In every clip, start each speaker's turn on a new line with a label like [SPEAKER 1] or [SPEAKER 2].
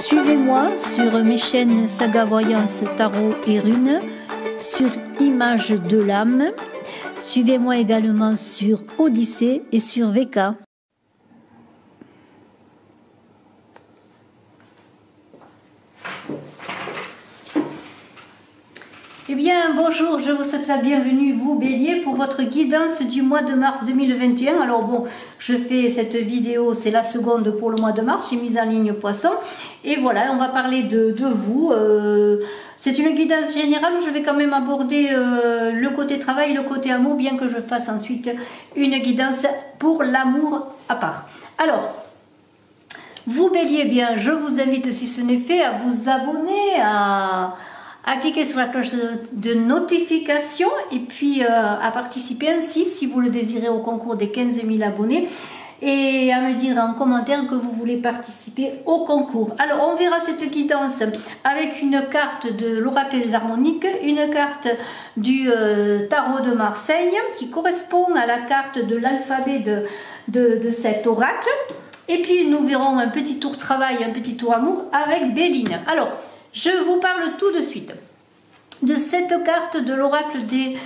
[SPEAKER 1] Suivez-moi sur mes chaînes Saga Voyance, Tarot et Runes, sur Images de l'âme. Suivez-moi également sur Odyssée et sur VK. Eh bien, bonjour, je vous souhaite la bienvenue, vous Bélier, pour votre guidance du mois de mars 2021. Alors bon, je fais cette vidéo, c'est la seconde pour le mois de mars, j'ai mis en ligne Poisson. Et voilà, on va parler de vous. C'est une guidance générale où je vais quand même aborder le côté travail et le côté amour, bien que je fasse ensuite une guidance pour l'amour à part. Alors, vous Bélier, eh bien, je vous invite, si ce n'est fait, à vous abonner, à cliquer sur la cloche de notification et puis à participer ainsi, si vous le désirez, au concours des 15 000 abonnés et à me dire en commentaire que vous voulez participer au concours. Alors, on verra cette guidance avec une carte de l'oracle des harmoniques, une carte du tarot de Marseille qui correspond à la carte de l'alphabet de cet oracle. Et puis, nous verrons un petit tour travail, un petit tour amour avec Béline. Alors, je vous parle tout de suite de cette carte de l'oracle des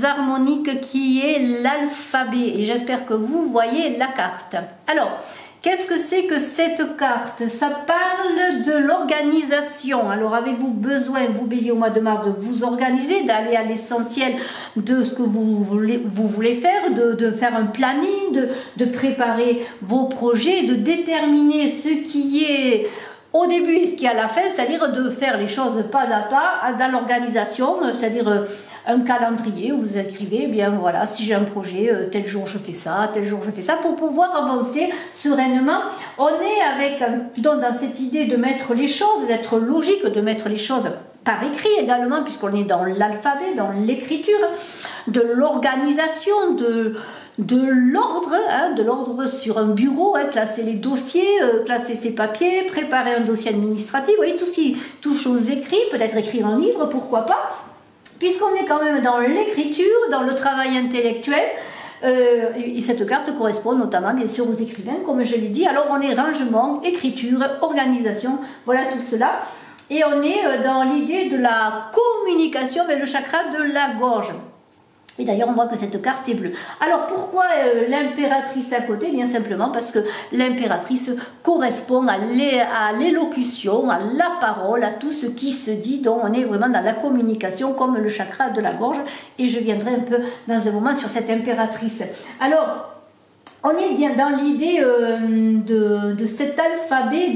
[SPEAKER 1] harmoniques qui est l'alphabet. Et j'espère que vous voyez la carte. Alors, qu'est-ce que c'est que cette carte? Ça parle de l'organisation. Alors, avez-vous besoin, vous Bélier, au mois de mars, de vous organiser, d'aller à l'essentiel de ce que vous voulez faire, de faire un planning, de préparer vos projets, de déterminer ce qui est au début et ce qui est à la fin, c'est-à-dire de faire les choses pas à pas dans l'organisation, c'est-à-dire un calendrier où vous écrivez, eh bien voilà, si j'ai un projet, tel jour je fais ça, tel jour je fais ça, pour pouvoir avancer sereinement. On est avec, donc dans cette idée de mettre les choses, d'être logique, de mettre les choses par écrit également, puisqu'on est dans l'alphabet, dans l'écriture, de l'organisation, de l'ordre sur un bureau, classer les dossiers, classer ses papiers, préparer un dossier administratif, vous voyez, tout ce qui touche aux écrits, peut-être écrire un livre, pourquoi pas, puisqu'on est quand même dans l'écriture, dans le travail intellectuel, et cette carte correspond notamment bien sûr aux écrivains, comme je l'ai dit. Alors on est rangement, écriture, organisation, voilà tout cela, et on est dans l'idée de la communication avec le chakra de la gorge. Et d'ailleurs, on voit que cette carte est bleue. Alors, pourquoi l'impératrice à côté? Bien simplement parce que l'impératrice correspond à l'élocution, à la parole, à tout ce qui se dit. Donc, on est vraiment dans la communication, comme le chakra de la gorge. Et je viendrai un peu dans un moment sur cette impératrice. Alors, on est bien dans l'idée de cet alphabet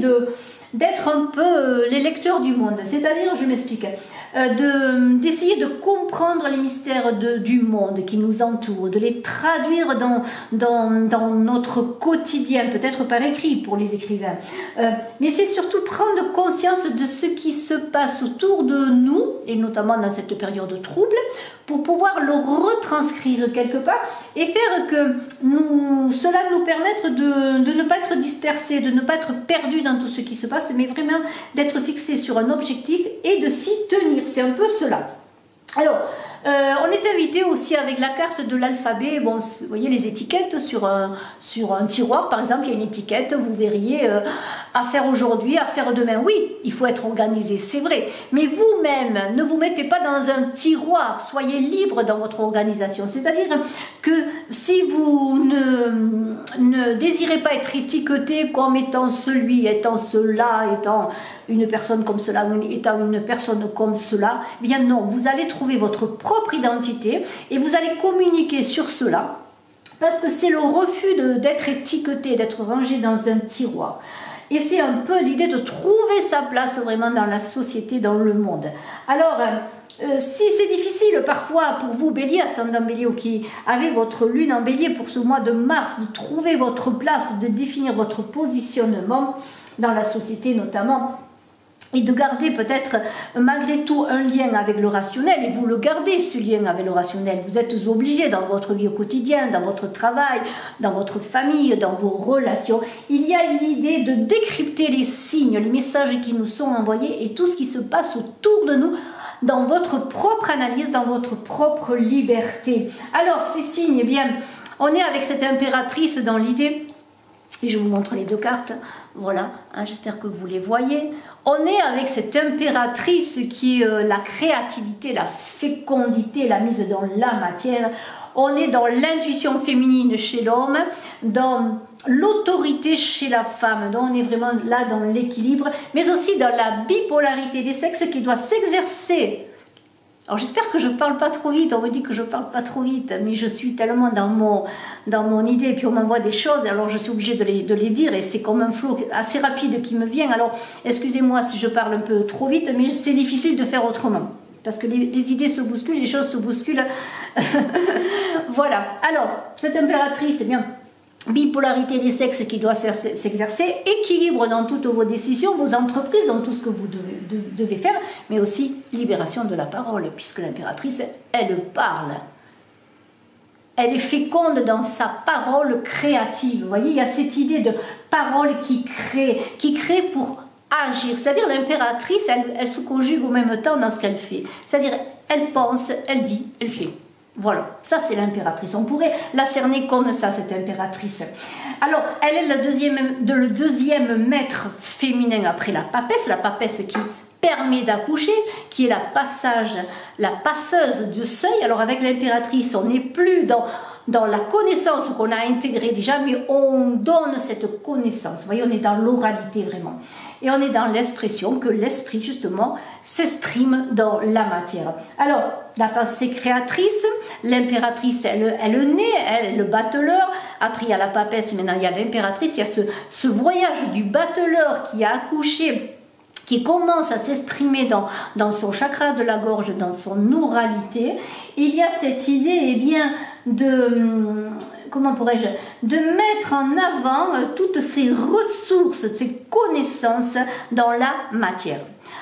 [SPEAKER 1] d'être un peu les lecteurs du monde. C'est-à-dire, je m'explique, d'essayer de comprendre les mystères du monde qui nous entoure, de les traduire dans notre quotidien, peut-être par écrit pour les écrivains. Mais c'est surtout prendre conscience de ce qui se passe autour de nous, et notamment dans cette période trouble, pour pouvoir le retranscrire quelque part et faire que cela nous permette de ne pas être dispersés, de ne pas être perdus dans tout ce qui se passe, mais vraiment d'être fixés sur un objectif et de s'y tenir. C'est un peu cela. Alors, on est invité aussi avec la carte de l'alphabet. Bon, vous voyez les étiquettes sur un tiroir, par exemple, il y a une étiquette, vous verriez à faire aujourd'hui, à faire demain. Oui, il faut être organisé, c'est vrai. Mais vous-même, ne vous mettez pas dans un tiroir, soyez libre dans votre organisation. C'est-à-dire que si vous ne désirez pas être étiqueté comme étant celui, étant cela, étant une personne comme cela, étant une personne comme cela, eh bien non, vous allez trouver votre propre identité et vous allez communiquer sur cela, parce que c'est le refus d'être étiqueté, d'être rangé dans un tiroir. Et c'est un peu l'idée de trouver sa place vraiment dans la société, dans le monde. Alors, si c'est difficile parfois pour vous, Bélier, ascendant Bélier, ou qui avez votre lune en Bélier pour ce mois de mars, de trouver votre place, de définir votre positionnement dans la société notamment, et de garder peut-être malgré tout un lien avec le rationnel, et vous le gardez ce lien avec le rationnel, vous êtes obligé dans votre vie au quotidien, dans votre travail, dans votre famille, dans vos relations, il y a l'idée de décrypter les signes, les messages qui nous sont envoyés et tout ce qui se passe autour de nous dans votre propre analyse, dans votre propre liberté. Alors ces signes, eh bien, on est avec cette impératrice dans l'idée Et je vous montre les deux cartes. Voilà, hein, j'espère que vous les voyez. On est avec cette impératrice qui est la créativité, la fécondité, la mise dans la matière. On est dans l'intuition féminine chez l'homme, dans l'autorité chez la femme. Donc on est vraiment là dans l'équilibre, mais aussi dans la bipolarité des sexes qui doit s'exercer. Alors j'espère que je ne parle pas trop vite, on me dit que je ne parle pas trop vite, mais je suis tellement dans mon idée, et puis on m'envoie des choses, alors je suis obligée de les dire, et c'est comme un flot assez rapide qui me vient. Alors excusez-moi si je parle un peu trop vite, mais c'est difficile de faire autrement, parce que les idées se bousculent, les choses se bousculent. Voilà, alors cette impératrice, c'est bien bipolarité des sexes qui doit s'exercer, équilibre dans toutes vos décisions, vos entreprises, dans tout ce que vous devez faire, mais aussi libération de la parole, puisque l'impératrice, elle parle. Elle est féconde dans sa parole créative. Vous voyez, il y a cette idée de parole qui crée pour agir. C'est-à-dire l'impératrice, elle se conjugue au même temps dans ce qu'elle fait. C'est-à-dire, elle pense, elle dit, elle fait. Voilà, ça c'est l'impératrice. On pourrait la cerner comme ça, cette impératrice. Alors, elle est le deuxième maître féminin après la papesse qui permet d'accoucher, qui est la passeuse de seuil. Alors avec l'impératrice, on n'est plus dans la connaissance qu'on a intégrée déjà, mais on donne cette connaissance. Vous voyez, on est dans l'oralité vraiment. Et on est dans l'expression, que l'esprit justement s'exprime dans la matière. Alors, la pensée créatrice, l'impératrice, elle naît, elle le battleur. Après, il y a la papesse, maintenant il y a l'impératrice. Il y a ce voyage du battleur qui a accouché, qui commence à s'exprimer dans son chakra de la gorge, dans son oralité. Il y a cette idée, eh bien, comment pourrais-je, de mettre en avant toutes ces ressources, ces connaissances dans la matière.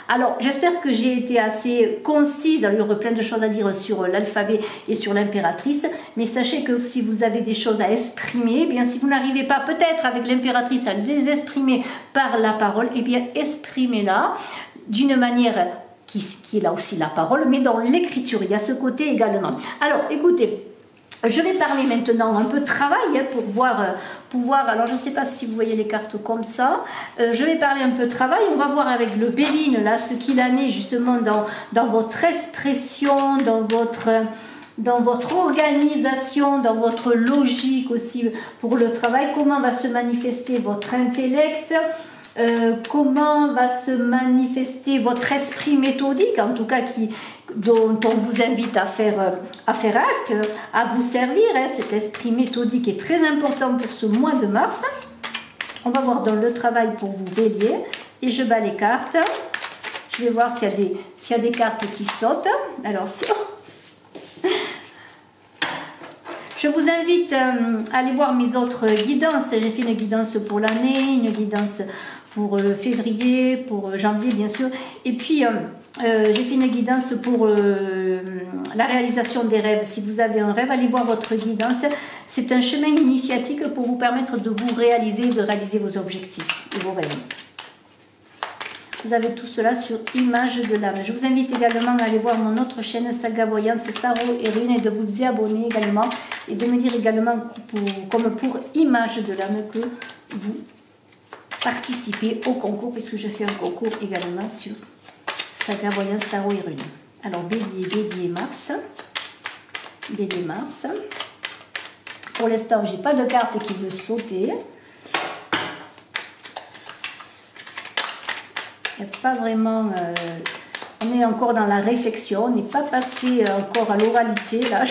[SPEAKER 1] Alors, j'espère que j'ai été assez concise. Alors, il y aurait plein de choses à dire sur l'alphabet et sur l'impératrice, mais sachez que si vous avez des choses à exprimer, eh bien, si vous n'arrivez pas peut-être avec l'impératrice à les exprimer par la parole, eh bien, exprimez-la d'une manière qui est là aussi la parole, mais dans l'écriture, il y a ce côté également. Alors, écoutez, je vais parler maintenant un peu de travail pour voir, alors je ne sais pas si vous voyez les cartes comme ça, je vais parler un peu de travail, on va voir avec le Béline, là, ce qu'il en est justement dans votre expression, dans votre organisation, dans votre logique aussi pour le travail, comment va se manifester votre intellect, comment va se manifester votre esprit méthodique, en tout cas dont on vous invite à faire acte, à vous servir. Cet esprit méthodique est très important pour ce mois de mars. On va voir dans le travail pour vous, Bélier, et je bats les cartes. Je vais voir s'il y a des cartes qui sautent. Alors, je vous invite à aller voir mes autres guidances. J'ai fait une guidance pour l'année, une guidance pour février, pour janvier bien sûr, et puis j'ai fait une guidance pour la réalisation des rêves. Si vous avez un rêve, allez voir votre guidance. C'est un chemin initiatique pour vous permettre de vous réaliser, de réaliser vos objectifs et vos rêves. Vous avez tout cela sur Image de l'âme. Je vous invite également à aller voir mon autre chaîne Saga Voyance, Tarot et Runes, et de vous y abonner également, et de me dire également comme pour Image de l'âme que vous participez au concours, puisque je fais un concours également sur Saga Voyance, Tarot et Runes. Alors Bélier, Mars. Bélier, Mars. Pour l'instant, j'ai pas de carte qui veut sauter. Il n'y a pas vraiment... on est encore dans la réflexion, on n'est pas passé encore à l'oralité, là.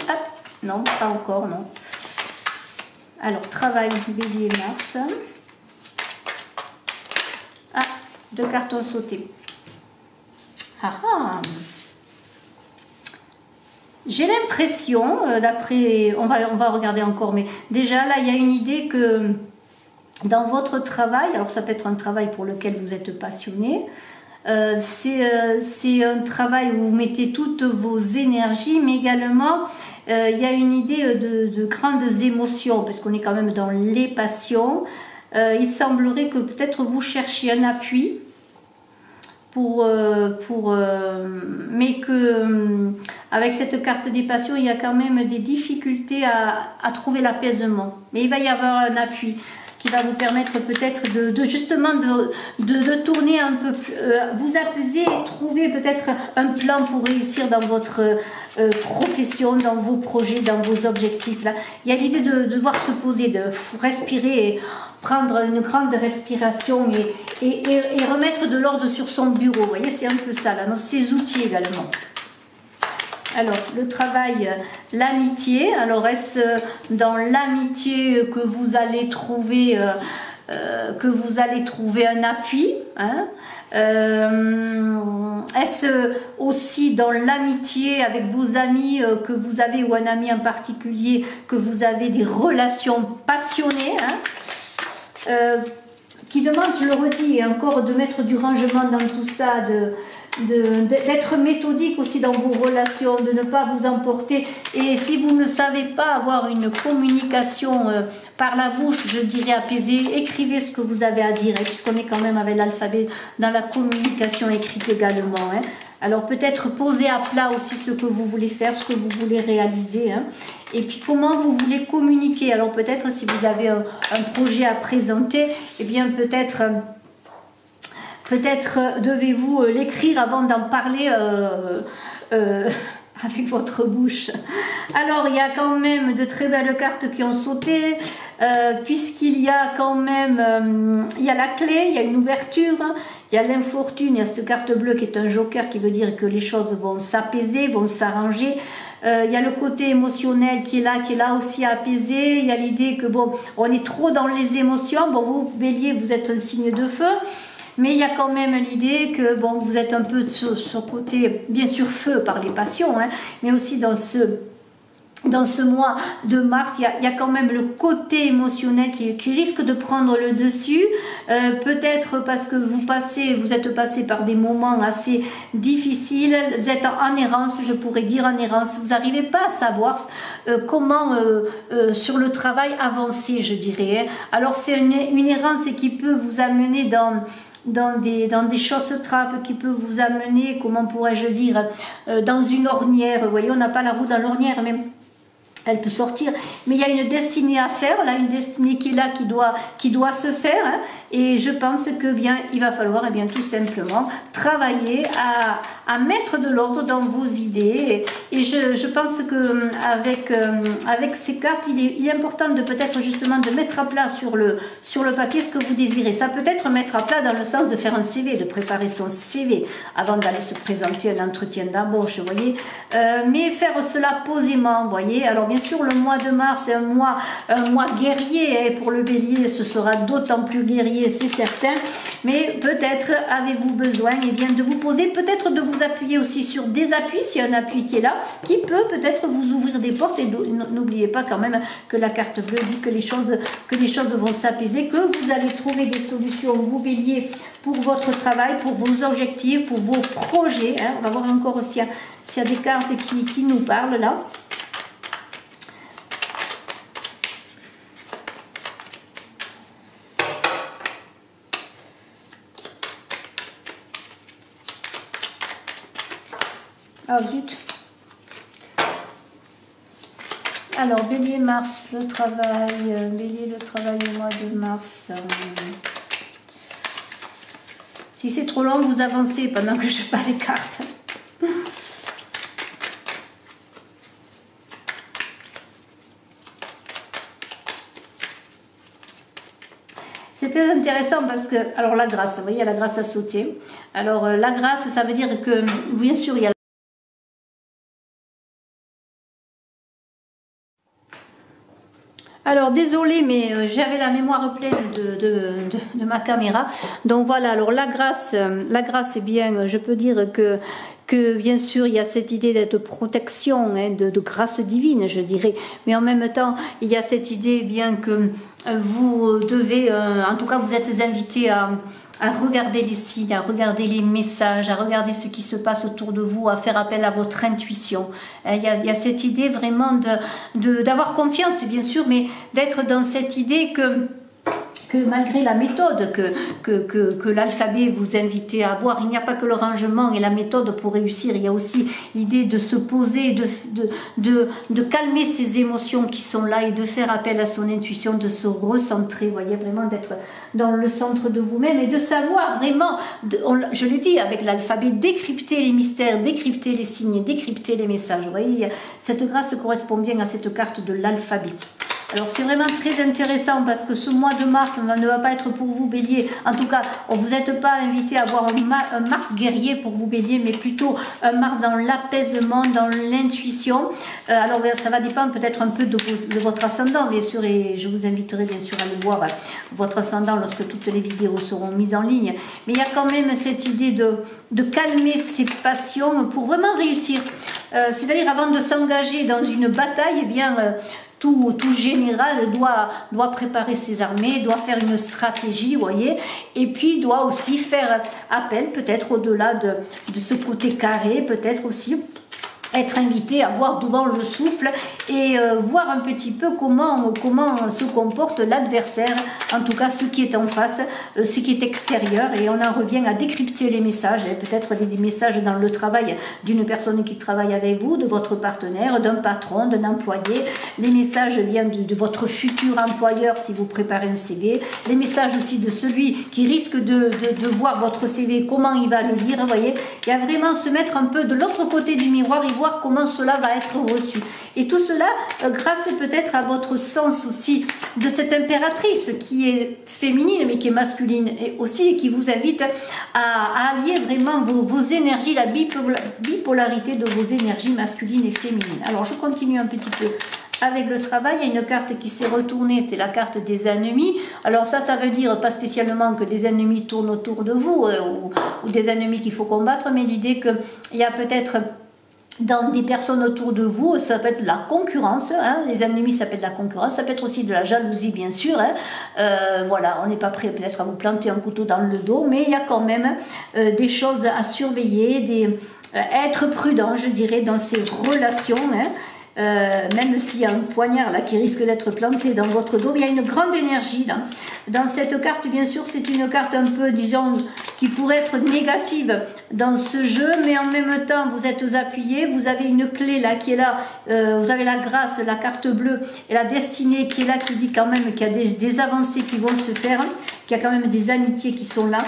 [SPEAKER 1] Ah, non, pas encore, non. Alors, travail, Bélier, Mars. Ah, 2 cartes ont sauté. Ah ah. J'ai l'impression, d'après... On va regarder encore, mais déjà, là, il y a une idée que... Dans votre travail, alors ça peut être un travail pour lequel vous êtes passionné, c'est un travail où vous mettez toutes vos énergies, mais également il y a une idée de grandes émotions, parce qu'on est quand même dans les passions. Il semblerait que peut-être vous cherchiez un appui, mais que avec cette carte des passions, il y a quand même des difficultés à trouver l'apaisement. Mais il va y avoir un appui. qui va vous permettre peut-être justement de tourner un peu, vous apaiser et trouver peut-être un plan pour réussir dans votre profession, dans vos projets, dans vos objectifs. Là, il y a l'idée de devoir se poser, de respirer et prendre une grande respiration et remettre de l'ordre sur son bureau. Vous voyez, c'est un peu ça, là, dans ses outils également. Alors, le travail, l'amitié. Alors, est-ce dans l'amitié que vous allez trouver un appui, hein? Est-ce aussi dans l'amitié avec vos amis que vous avez, ou un ami en particulier, que vous avez des relations passionnées, hein? Qui demande, je le redis, encore de mettre du rangement dans tout ça, d'être méthodique aussi dans vos relations, de ne pas vous emporter. Et si vous ne savez pas avoir une communication par la bouche, je dirais apaisée, écrivez ce que vous avez à dire, hein, puisqu'on est quand même avec l'alphabet dans la communication écrite également. Hein. Alors peut-être poser à plat aussi ce que vous voulez faire, ce que vous voulez réaliser. Hein. Et puis comment vous voulez communiquer. Alors peut-être si vous avez un projet à présenter, eh bien peut-être devez-vous l'écrire avant d'en parler avec votre bouche. Alors il y a quand même de très belles cartes qui ont sauté, puisqu'il y a quand même, il y a la clé, il y a une ouverture, il y a l'infortune, il y a cette carte bleue qui est un joker qui veut dire que les choses vont s'apaiser, vont s'arranger. Il y a le côté émotionnel qui est là aussi apaiser. Il y a l'idée que bon, on est trop dans les émotions. Bon, vous, Bélier, vous êtes un signe de feu. Mais il y a quand même l'idée que bon, vous êtes un peu sur ce côté, bien sûr feu par les passions, hein, mais aussi dans ce mois de mars, il y a quand même le côté émotionnel qui risque de prendre le dessus, peut-être parce que vous êtes passé par des moments assez difficiles, vous êtes en errance, je pourrais dire en errance, vous n'arrivez pas à savoir comment sur le travail avancer, je dirais. Hein. Alors c'est une errance qui peut vous amener dans des chausses-trappes, qui peut vous amener, comment pourrais-je dire, dans une ornière. Vous voyez, on n'a pas la roue dans l'ornière, mais elle peut sortir, mais il y a une destinée à faire, là, une destinée qui est là, qui doit se faire, hein, et je pense que bien, il va falloir eh bien, tout simplement travailler à mettre de l'ordre dans vos idées, et je pense que avec ces cartes, il est important de peut-être justement de mettre à plat sur le papier ce que vous désirez. Ça peut être mettre à plat dans le sens de faire un CV, de préparer son CV avant d'aller se présenter à un entretien d'embauche, vous voyez, mais faire cela posément, vous voyez. Alors bien sûr, le mois de mars est un mois guerrier, et pour le Bélier, ce sera d'autant plus guerrier, c'est certain. Mais peut-être avez-vous besoin eh bien, de vous poser, peut-être de vous appuyer aussi sur des appuis, s'il y a un appui qui est là, qui peut peut-être vous ouvrir des portes. Et n'oubliez pas quand même que la carte bleue dit que les choses vont s'apaiser, que vous allez trouver des solutions, vous Bélier, pour votre travail, pour vos objectifs, pour vos projets. Hein. On va voir encore s'il y a des cartes qui nous parlent là. Ah zut. Alors, Bélier, Mars, le travail. Bélier, le travail au mois de mars. Si c'est trop long, vous avancez pendant que je parle les cartes. C'était intéressant parce que, alors la grâce, vous voyez, la grâce a sauté. Alors la grâce, ça veut dire que, bien sûr, il y a... Alors désolé, mais j'avais la mémoire pleine de ma caméra. Donc voilà, alors la grâce est bien, je peux dire que bien sûr il y a cette idée de protection, hein, de grâce divine, je dirais. Mais en même temps, il y a cette idée bien que vous devez, en tout cas vous êtes invité à regarder les signes, à regarder les messages, à regarder ce qui se passe autour de vous, à faire appel à votre intuition. Il y a cette idée vraiment d'avoir confiance, bien sûr, mais d'être dans cette idée que malgré la méthode que l'alphabet vous invite à avoir, il n'y a pas que le rangement et la méthode pour réussir, il y a aussi l'idée de se poser, de calmer ses émotions qui sont là et de faire appel à son intuition, de se recentrer, vous voyez, vraiment d'être dans le centre de vous-même et de savoir vraiment, je l'ai dit, avec l'alphabet, décrypter les mystères, décrypter les signes, décrypter les messages. Vous voyez, cette grâce correspond bien à cette carte de l'alphabet. Alors c'est vraiment très intéressant parce que ce mois de mars ne va pas être pour vous Bélier. En tout cas, vous n'êtes pas invité à avoir un Mars guerrier pour vous Bélier, mais plutôt un Mars dans l'apaisement, dans l'intuition. Alors ça va dépendre peut-être un peu de votre ascendant, bien sûr, et je vous inviterai bien sûr à aller voir votre ascendant lorsque toutes les vidéos seront mises en ligne. Mais il y a quand même cette idée de calmer ses passions pour vraiment réussir. C'est-à-dire avant de s'engager dans une bataille, eh bien... Tout général doit préparer ses armées, doit faire une stratégie, vous voyez, et puis doit aussi faire appel, peut-être au-delà de ce côté carré, peut-être aussi être invité à voir devant le souffle et voir un petit peu comment se comporte l'adversaire, en tout cas ce qui est en face, ce qui est extérieur, et on en revient à décrypter les messages, peut-être des messages dans le travail d'une personne qui travaille avec vous, de votre partenaire, d'un patron, d'un employé, les messages viennent de votre futur employeur si vous préparez un CV, les messages aussi de celui qui risque de voir votre CV, comment il va le lire, vous voyez, il y a vraiment se mettre un peu de l'autre côté du miroir et voir comment cela va être reçu. Et tout cela grâce peut-être à votre sens aussi de cette impératrice qui est féminine mais qui est masculine et aussi qui vous invite à allier vraiment vos énergies, la bipolarité de vos énergies masculines et féminines. Alors je continue un petit peu avec le travail. Il y a une carte qui s'est retournée, c'est la carte des ennemis. Alors ça veut dire pas spécialement que des ennemis tournent autour de vous ou des ennemis qu'il faut combattre, mais l'idée qu'il y a peut-être dans des personnes autour de vous, ça peut être de la concurrence, hein, les ennemis ça peut être de la concurrence, ça peut être aussi de la jalousie bien sûr, hein. Voilà, on n'est pas prêt peut-être à vous planter un couteau dans le dos, mais il y a quand même des choses à surveiller, être prudent je dirais dans ces relations, hein. Même s'il y a un poignard là qui risque d'être planté dans votre dos, il y a une grande énergie là. Dans cette carte, bien sûr, c'est une carte un peu, disons, qui pourrait être négative dans ce jeu, mais en même temps, vous êtes appuyé, vous avez une clé là qui est là, vous avez la grâce, la carte bleue et la destinée qui est là, qui dit quand même qu'il y a des avancées qui vont se faire, qu'il y a quand même des amitiés qui sont là.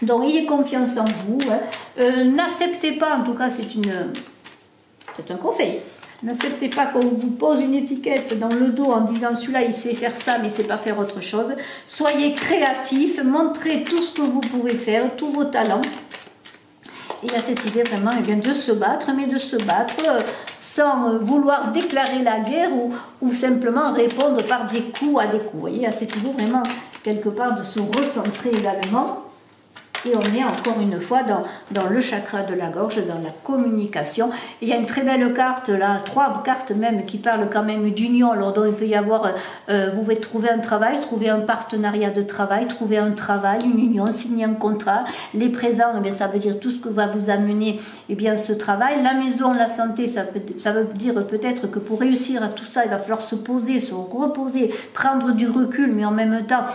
[SPEAKER 1] Donc, ayez confiance en vous. Hein. N'acceptez pas, en tout cas, c'est un conseil. N'acceptez pas qu'on vous pose une étiquette dans le dos en disant celui-là il sait faire ça mais il ne sait pas faire autre chose. Soyez créatifs, montrez tout ce que vous pouvez faire, tous vos talents. Et il y a cette idée vraiment bien, de se battre, mais de se battre sans vouloir déclarer la guerre ou simplement répondre par des coups à des coups. Vous voyez, il y a cette idée vraiment quelque part de se recentrer également. Et on est encore une fois dans le chakra de la gorge, dans la communication. Et il y a une très belle carte, là, 3 cartes même, qui parlent quand même d'union. Alors donc il peut y avoir, vous pouvez trouver un travail, trouver un partenariat de travail, trouver un travail, une union, signer un contrat. Les présents, eh bien, ça veut dire tout ce que va vous amener eh bien, ce travail. La maison, la santé, ça veut dire peut-être que pour réussir à tout ça, il va falloir se poser, se reposer, prendre du recul, mais en même temps,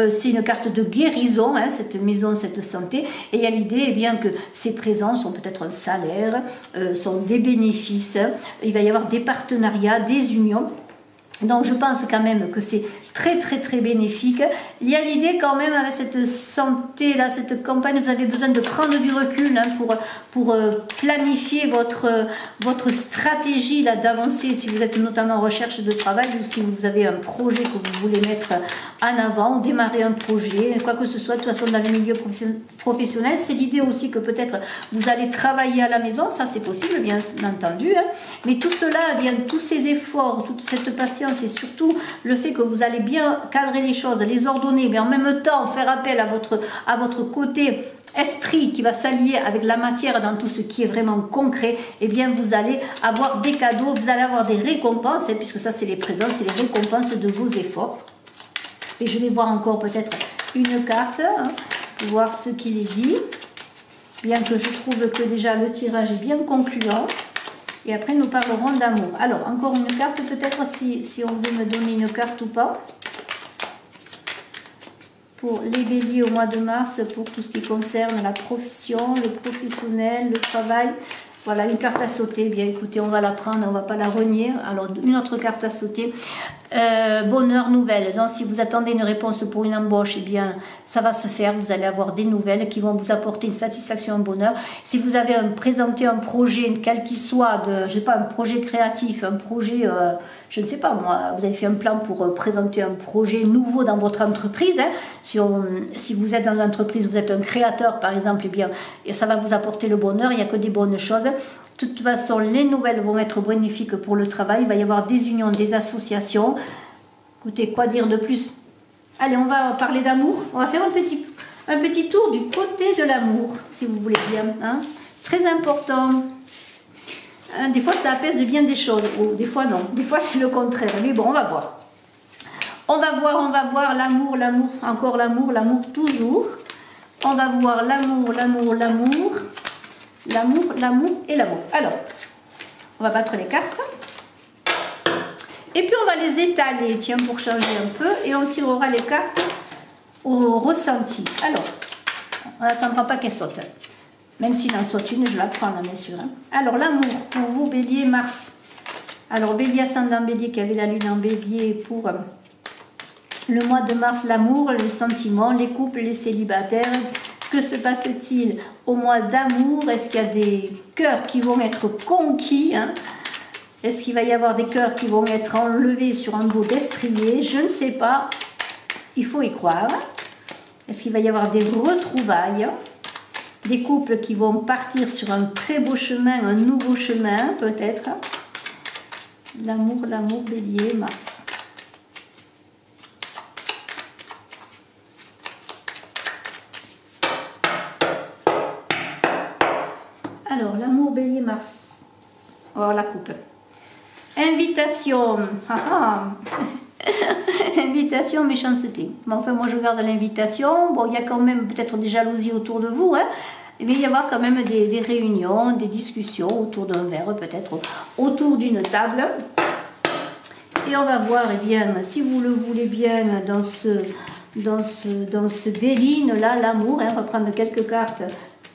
[SPEAKER 1] c'est une carte de guérison, hein, cette maison, cette santé. Et il y a l'idée eh bien, que ces présents sont peut-être un salaire, sont des bénéfices, il va y avoir des partenariats, des unions. Donc je pense quand même que c'est très très très bénéfique. Il y a l'idée quand même avec cette santé là, cette campagne, vous avez besoin de prendre du recul hein, pour planifier votre stratégie là d'avancer si vous êtes notamment en recherche de travail ou si vous avez un projet que vous voulez mettre en avant, démarrer un projet, quoi que ce soit, de toute façon dans le milieu professionnel. C'est l'idée aussi que peut-être vous allez travailler à la maison, ça c'est possible bien entendu, hein, mais tout cela, eh bien, tous ces efforts, toute cette patience et surtout le fait que vous allez bien cadrer les choses, les ordonner, mais en même temps faire appel à votre côté esprit qui va s'allier avec la matière dans tout ce qui est vraiment concret, eh bien vous allez avoir des cadeaux, vous allez avoir des récompenses, hein, puisque ça c'est les présents, c'est les récompenses de vos efforts. Et je vais voir encore peut-être une carte, hein, pour voir ce qu'il est dit, bien que je trouve que déjà le tirage est bien concluant. Et après, nous parlerons d'amour. Alors, encore une carte, peut-être si on veut me donner une carte ou pas. pour les béliers au mois de mars, pour tout ce qui concerne la profession, le professionnel, le travail. Voilà, une carte à sauter. Bien, écoutez, on va la prendre, on ne va pas la renier. Alors, une autre carte à sauter. Bonheur, nouvelle. Donc, si vous attendez une réponse pour une embauche, eh bien, ça va se faire. Vous allez avoir des nouvelles qui vont vous apporter une satisfaction, un bonheur. Si vous avez présenté un projet, quel qu'il soit, je sais pas, un projet créatif, un projet, je ne sais pas moi, vous avez fait un plan pour présenter un projet nouveau dans votre entreprise. Hein. Si vous êtes dans une entreprise, vous êtes un créateur, par exemple, eh bien, et ça va vous apporter le bonheur. Il n'y a que des bonnes choses. De toute façon, les nouvelles vont être bénéfiques pour le travail. Il va y avoir des unions, des associations. Écoutez, quoi dire de plus? Allez, on va parler d'amour. On va faire un petit tour du côté de l'amour, si vous voulez bien. Hein. Très important. Hein, des fois, ça apaise bien des choses. Ou des fois, non. Des fois, c'est le contraire. Mais bon, on va voir. On va voir l'amour, encore l'amour toujours. On va voir l'amour. L'amour et l'amour. Alors, on va battre les cartes. Et puis, on va les étaler, tiens, pour changer un peu. Et on tirera les cartes au ressenti. Alors, on n'attendra pas qu'elle saute. Même s'il en saute une, je la prends, là, bien sûr. Hein. Alors, l'amour pour vous, bélier, mars. Alors, bélier, ascendant bélier, qui avait la lune en bélier pour le mois de mars, l'amour, les sentiments, les couples, les célibataires. Que se passe-t-il au mois d'amour? Est-ce qu'il y a des cœurs qui vont être conquis, hein? Est-ce qu'il va y avoir des cœurs qui vont être enlevés sur un bout destrier? Je ne sais pas. Il faut y croire. Est-ce qu'il va y avoir des retrouvailles? Des couples qui vont partir sur un très beau chemin, un nouveau chemin peut-être. L'amour, bélier, mars. Alors, l'amour, bélier, mars. On va voir la coupe. Invitation. Invitation, méchanceté. Bon, enfin, moi, je garde l'invitation. Bon, il y a quand même peut-être des jalousies autour de vous, hein. Mais il va y avoir quand même des réunions, des discussions autour d'un verre, peut-être autour d'une table. Et on va voir, eh bien, si vous le voulez bien, dans ce béline-là, l'amour. Hein, on va prendre quelques cartes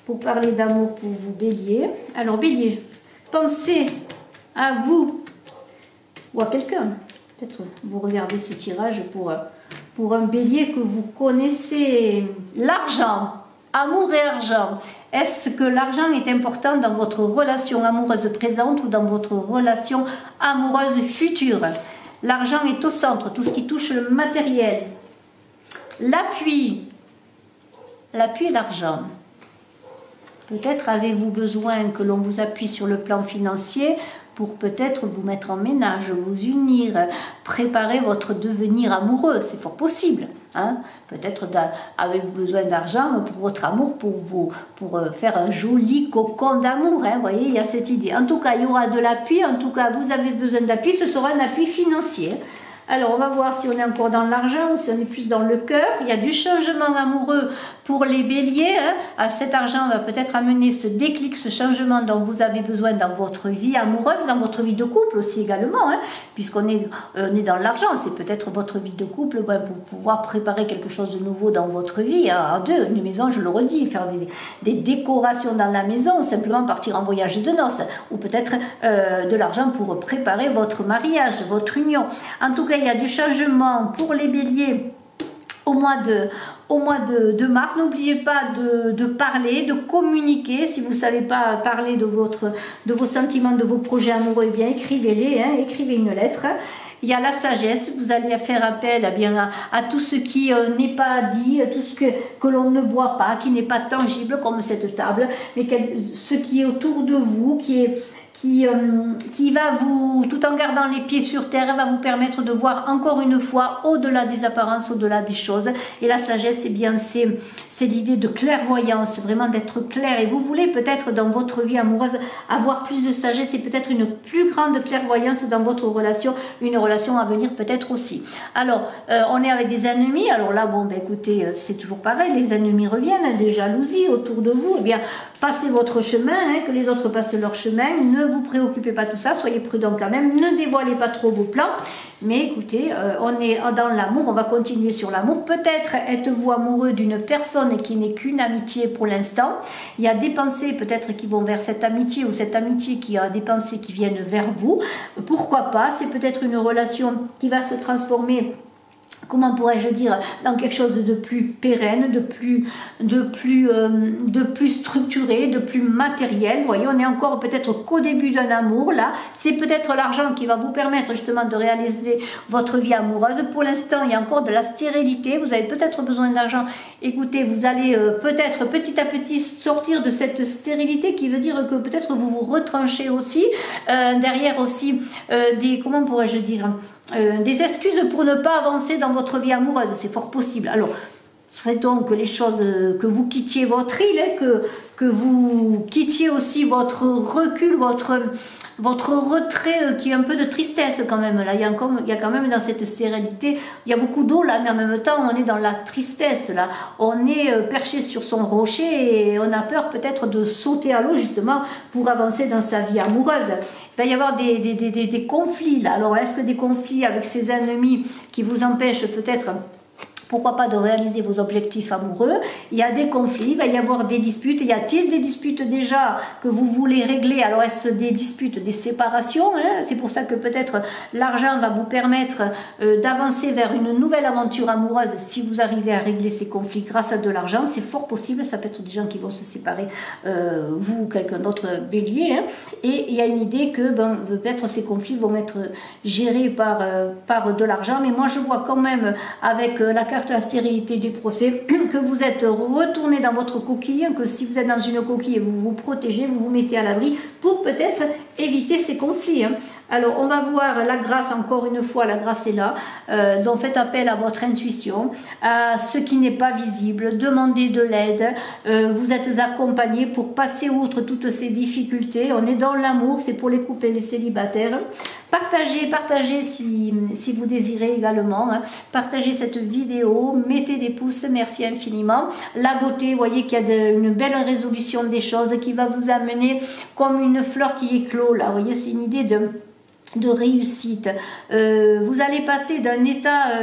[SPEAKER 1] pour parler d'amour pour vous, bélier. Alors, bélier, pensez à vous ou à quelqu'un. Peut-être vous regardez ce tirage pour un bélier que vous connaissez. L'argent, amour et argent. Est-ce que l'argent est important dans votre relation amoureuse présente ou dans votre relation amoureuse future? L'argent est au centre, tout ce qui touche le matériel. L'appui et l'argent. Peut-être avez-vous besoin que l'on vous appuie sur le plan financier pour peut-être vous mettre en ménage, vous unir, préparer votre devenir amoureux. C'est fort possible. Hein? Peut-être avez-vous besoin d'argent pour votre amour, pour faire un joli cocon d'amour. Hein? Vous voyez, il y a cette idée. En tout cas, il y aura de l'appui. En tout cas, vous avez besoin d'appui. Ce sera un appui financier. Alors, on va voir si on est encore dans l'argent ou si on est plus dans le cœur. Il y a du changement amoureux pour les béliers. Hein. Cet argent va peut-être amener ce déclic, ce changement dont vous avez besoin dans votre vie amoureuse, dans votre vie de couple aussi également. Hein. Puisqu'on est dans l'argent, c'est peut-être votre vie de couple pour pouvoir préparer quelque chose de nouveau dans votre vie. Hein. En deux, une maison, je le redis, faire des décorations dans la maison ou simplement partir en voyage de noces. Ou peut-être de l'argent pour préparer votre mariage, votre union. En tout cas, il y a du changement pour les béliers au mois de mars. N'oubliez pas de parler, de communiquer. Si vous ne savez pas parler de vos sentiments, de vos projets amoureux, eh bien écrivez-les, hein, écrivez une lettre. Il y a la sagesse, vous allez faire appel à tout ce qui n'est pas dit, à tout ce que l'on ne voit pas, qui n'est pas tangible comme cette table, mais ce qui est autour de vous, qui va vous, tout en gardant les pieds sur terre, va vous permettre de voir encore une fois au-delà des apparences, au-delà des choses. Et la sagesse, eh bien, c'est l'idée de clairvoyance, vraiment d'être clair. Et vous voulez peut-être dans votre vie amoureuse avoir plus de sagesse et peut-être une plus grande clairvoyance dans votre relation, une relation à venir peut-être aussi. Alors, on est avec des ennemis. Alors là, bon, ben écoutez, c'est toujours pareil, les ennemis reviennent, les jalousies autour de vous. Eh bien, passez votre chemin, hein, que les autres passent leur chemin. Ne ne vous préoccupez pas de tout ça, soyez prudents quand même, ne dévoilez pas trop vos plans. Mais écoutez, on est dans l'amour, on va continuer sur l'amour. Peut-être êtes-vous amoureux d'une personne qui n'est qu'une amitié pour l'instant. Il y a des pensées peut-être qui vont vers cette amitié ou cette amitié qui a des pensées qui viennent vers vous. Pourquoi pas? C'est peut-être une relation qui va se transformer, comment pourrais-je dire, dans quelque chose de plus pérenne, de plus structuré, de plus matériel. Vous voyez, on est encore peut-être qu'au début d'un amour, là. C'est peut-être l'argent qui va vous permettre justement de réaliser votre vie amoureuse. Pour l'instant, il y a encore de la stérilité. Vous avez peut-être besoin d'argent. Écoutez, vous allez peut-être petit à petit sortir de cette stérilité qui veut dire que peut-être vous vous retranchez aussi. Derrière aussi comment pourrais-je dire, des excuses pour ne pas avancer dans votre vie amoureuse, c'est fort possible. Alors, souhaitons que les choses, que vous quittiez votre île, hein, que vous quittiez aussi votre recul, votre retrait, qui est un peu de tristesse quand même. Là, il y a quand même dans cette stérilité, il y a beaucoup d'eau là, mais en même temps, on est dans la tristesse là. On est perché sur son rocher et on a peur peut-être de sauter à l'eau justement pour avancer dans sa vie amoureuse. Il va y avoir des conflits là. Alors, est-ce que des conflits avec ses ennemis qui vous empêchent peut-être, pourquoi pas, de réaliser vos objectifs amoureux? Il y a des conflits, il va y avoir des disputes. Y a-t-il des disputes déjà que vous voulez régler? Alors est-ce des disputes, des séparations, hein? C'est pour ça que peut-être l'argent va vous permettre d'avancer vers une nouvelle aventure amoureuse si vous arrivez à régler ces conflits grâce à de l'argent. C'est fort possible, ça peut être des gens qui vont se séparer, vous ou quelqu'un d'autre, bélier. Hein? Et il y a une idée que peut-être ces conflits vont être gérés par de l'argent. Mais moi je vois quand même avec la carte de la stérilité du procès que vous êtes retourné dans votre coquille, que si vous êtes dans une coquille, vous vous protégez, vous vous mettez à l'abri pour peut-être éviter ces conflits. Hein. Alors on va voir la grâce, encore une fois, la grâce est là, donc faites appel à votre intuition, à ce qui n'est pas visible, demandez de l'aide, vous êtes accompagnés pour passer outre toutes ces difficultés. On est dans l'amour, c'est pour les couples et les célibataires. Partagez si vous désirez également, hein. Partagez cette vidéo, mettez des pouces, merci infiniment. La beauté, vous voyez qu'il y a une belle résolution des choses qui va vous amener comme une fleur qui éclot là, vous voyez, c'est une idée de réussite. Vous allez passer d'un état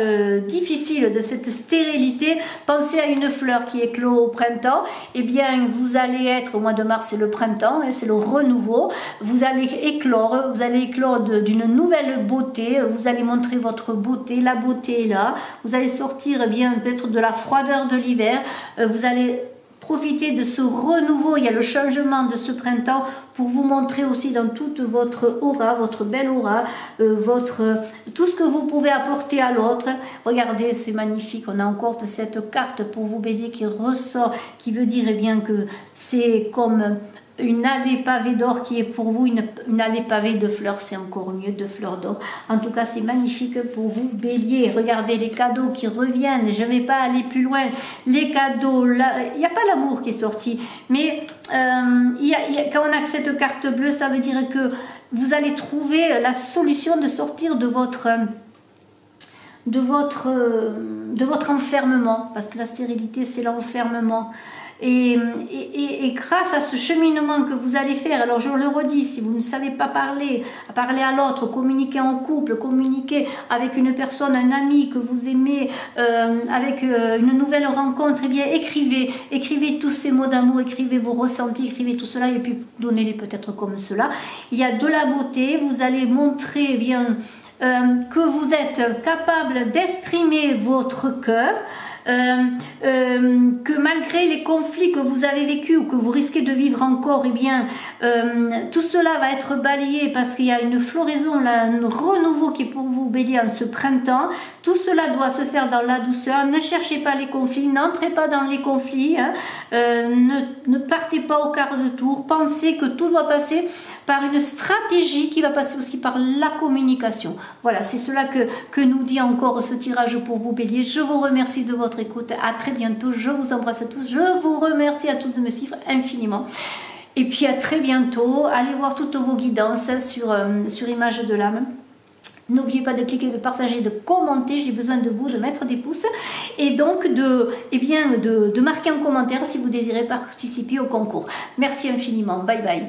[SPEAKER 1] difficile, de cette stérilité, pensez à une fleur qui éclot au printemps, et bien vous allez être, au mois de mars c'est le printemps, hein, c'est le renouveau, vous allez éclore d'une nouvelle beauté, vous allez montrer votre beauté, la beauté est là, vous allez sortir bien peut-être de la froideur de l'hiver, vous allez profiter de ce renouveau, il y a le changement de ce printemps pour vous montrer aussi dans toute votre aura, votre belle aura, tout ce que vous pouvez apporter à l'autre. Regardez, c'est magnifique, on a encore cette carte pour vous bélier qui ressort, qui veut dire bien que c'est comme une allée pavée d'or qui est pour vous, une allée pavée de fleurs, c'est encore mieux, de fleurs d'or. En tout cas, c'est magnifique pour vous, bélier. Regardez les cadeaux qui reviennent, je ne vais pas aller plus loin. Les cadeaux, là, il n'y a pas l'amour qui est sorti, mais quand on a cette carte bleue, ça veut dire que vous allez trouver la solution de sortir de votre enfermement, parce que la stérilité, c'est l'enfermement. Et grâce à ce cheminement que vous allez faire, alors je le redis, si vous ne savez pas parler à l'autre, communiquer en couple, communiquer avec une personne, un ami que vous aimez, avec une nouvelle rencontre, eh bien écrivez tous ces mots d'amour, écrivez vos ressentis, écrivez tout cela et puis donnez-les peut-être comme cela. Il y a de la beauté, vous allez montrer bien que vous êtes capable d'exprimer votre cœur, que malgré les conflits que vous avez vécus ou que vous risquez de vivre encore, eh bien, tout cela va être balayé parce qu'il y a une floraison, là, un renouveau qui est pour vous, bélier, en ce printemps. Tout cela doit se faire dans la douceur. Ne cherchez pas les conflits, n'entrez pas dans les conflits, hein. Ne partez pas au quart de tour. Pensez que tout doit passer par une stratégie qui va passer aussi par la communication. Voilà, c'est cela que nous dit encore ce tirage pour vous, bélier. Je vous remercie de votre écoute. À très bientôt. Je vous embrasse à tous. Je vous remercie à tous de me suivre infiniment. Et puis à très bientôt. Allez voir toutes vos guidances sur Image de l'âme. N'oubliez pas de cliquer, de partager, de commenter. J'ai besoin de vous, de mettre des pouces. Et donc de marquer un commentaire si vous désirez participer au concours. Merci infiniment. Bye bye.